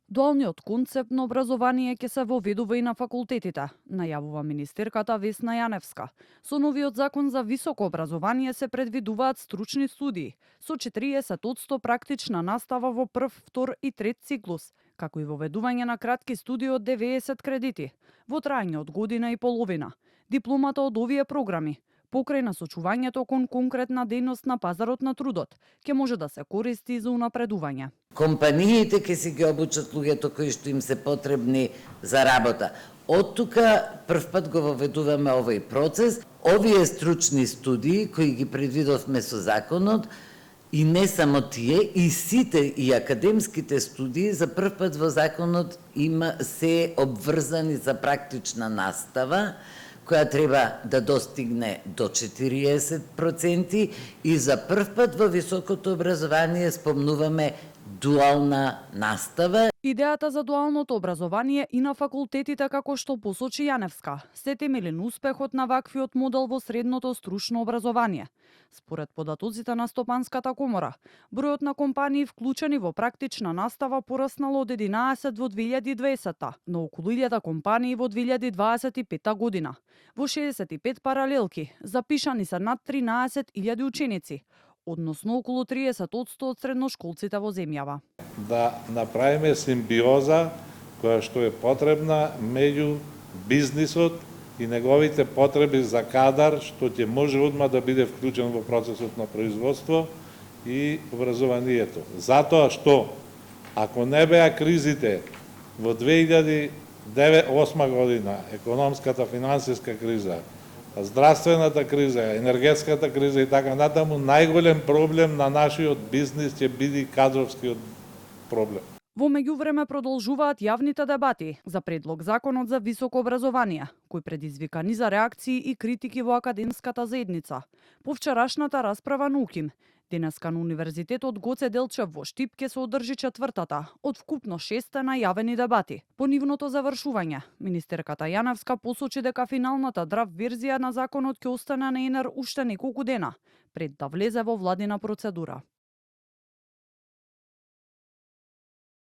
Дуалниот концепт на образование ќе се воведува и на факултетите, најавува министерката Весна Јаневска. Со новиот закон за високо образование се предвидуваат стручни студии со 40% практична настава во прв, втор и трет циклус, како и воведување на кратки студии од 90 кредити во траење од година и половина. Дипломата од овие програми, покрај насочувањето кон конкретна дејност на пазарот на трудот, ќе може да се користи за унапредување. Компаниите ќе си ги обучат луѓето кои што им се потребни за работа. Од тука прв пат го воведуваме овој процес. Овие стручни студии кои ги предвидовме со законот, и не само тие, и сите и академските студии за прв пат во законот се обврзани за практична настава, која треба да достигне до 40% и за прв пат во високото образование спомнуваме дуална настава. Идејата за дуалното образование и на факултетите, како што посочи Јаневска, се темели на успехот на ваквиот модел во средното стручно образование. Според податоците на Стопанската комора, бројот на компании вклучени во практична настава пораснало од 11 во 2020 на околу 1000 компании во 2025 година. Во 65 паралелки запишани се над 13.000 ученици, односно околу 30% од средношколците во земјава. Да направиме симбиоза која што е потребна меѓу бизнисот и неговите потреби за кадар, што ќе може одма да биде вклучен во процесот на производство и образованието. Затоа што, ако не беа кризите во 2008 година, економската, финансиска криза, здравствената криза, енергетската криза и така натаму, најголем проблем на нашиот бизнис ќе биде кадровскиот проблем. Во меѓувреме продолжуваат јавните дебати за предлог законот за високо образование, кој предизвика низа реакции и критики во академската заедница. По вчерашната расправа на УКИМ, денеска на Универзитетот Гоце Делчев во Штип ќе се одржи четвртата од вкупно 6 најавени дебати. По нивното завршување, министерката Јаневска посочи дека финалната драфт верзија на законот ќе остане на енер уште неколку дена, пред да влезе во владина процедура.